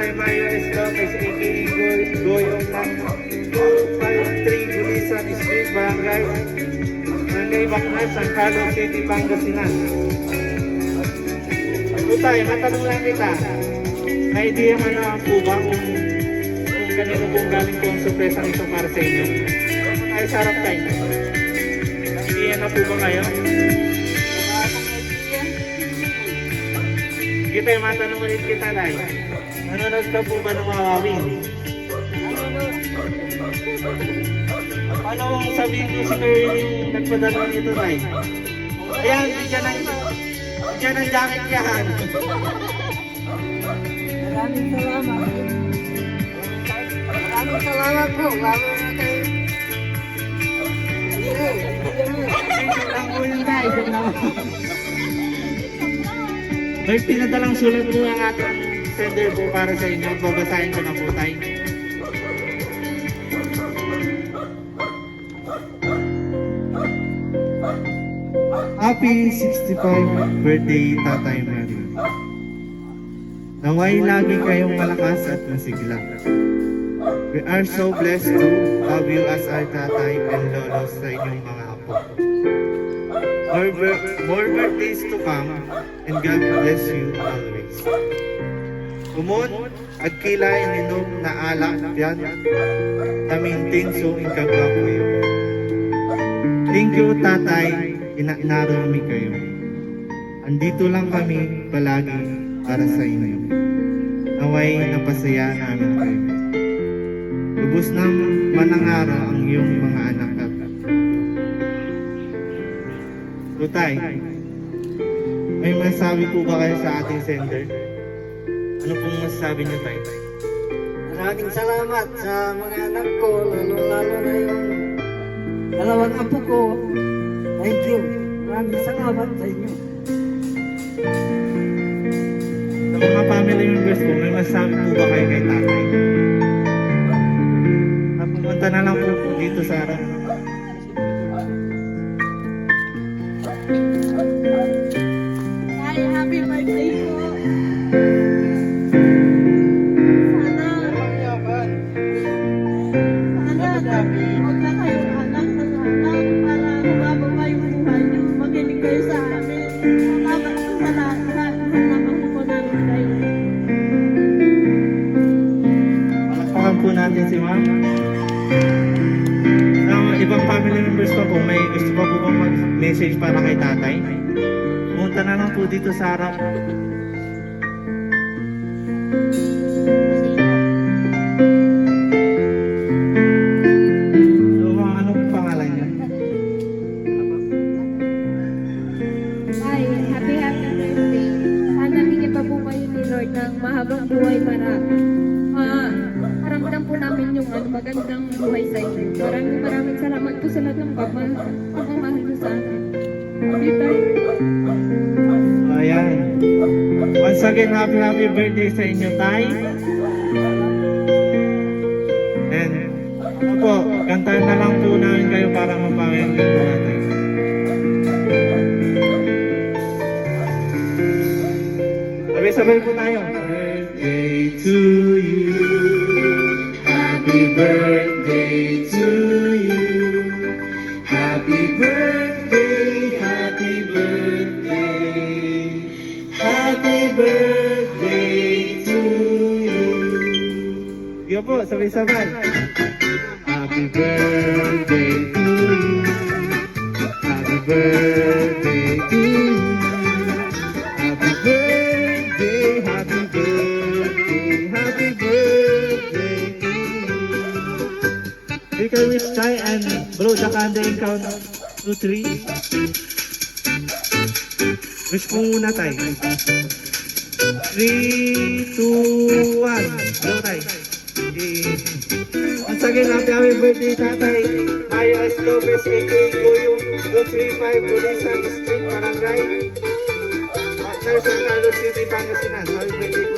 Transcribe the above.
Tatay Mario S. Lopez, a.k.a. Goyong ng 253 Bulisan Street, Barangay Bacnas, San Carlos City, Pangasinan. Tay, matanong lang kita. May idea man na po ba kung kanino pong galing po ang sorpresa nito para sa inyo? Ay, sarap tayo. Idea na po ba kayo? Sige tayo, matanong ulit kita tayo. Nanonood ka po ba ng Mawawin? Paano kung sabihin ko si Kayo yung nagpadala nito tayo? Ayan, diyan ang jacket yan. Maraming salamat. Maraming salamat po. Lalo na kayo. Ang ulo tayo. May pinadalang sulat po ang ating sender po para sa inyo. Babasahin ko na po tayo. Happy 65th birthday, Tatay Mario. Naway lagi kayong malakas at masigla. We are so blessed to have you as our tatay and lolo sa inyong mga apo. More birthdays to come, and God bless you always. Umon at kilay ninom na alak yan, tamintin so inkagwapuyo. Thank you, Tatay, inarumi kayo. Andito lang kami palagi para sa inyo. Naway napasaya namin kayo. Lubos ng manangaro ang iyong mga anak at Tutay, may masabi po ba kayo sa ating sender? Ano pong masasabi niyo, Tay? Maraming salamat sa mga anak ko, lalo na yung dalawang apo ko. Thank you. Maraming salamat sa inyo. Sa mga family members po, may masasabi po ba kayo kay Tatay? Pumunta na lang po dito sa harap. Ay, happy birthday po. Sana huwag na kayong anak na anak para mababa yung buhay niyo. Makinig kayo sa amin. Salamat po sa lahat. Salamat po namin kayo. Palakpakan po natin si Ma'am. Ibang family members pa po, may gusto pa po bang mag-message para kay Tatay? Pumunta na lang po dito sa harap. So, ano po pangalan niya? Ay, happy birthday. Sana bigyan pa po kayo ni Lord ng mahabang buhay para maramdam po namin yung magandang buhay sa inyo. Maraming salamat po sa lahat ng pagmamahal niyo sa akin. Happy birthday. Ayan. Once again, happy birthday sa inyo, Tay. And, ano po, kantahan na lang po namin kayo para mapanginggan po natin. Sabay-sabay po tayo. Birthday to you. Happy birthday to you. Happy birthday, happy birthday. Happy birthday to you. Sige po, sabay-sabay. Happy birthday to you. Happy birthday to you. Happy birthday, happy birthday, happy birthday to you. We can wish Tay and blow the candle in count 2, 3. Wish po muna, Tay. 3, 2, 1. Blow, Tay. Once again, happy birthday, Tatay Mario S. Lopez, a.k.a. Goyong 235 Bulisan Street, Barangay Bacnas, San Carlos City, Pangasinan. Happy birthday po.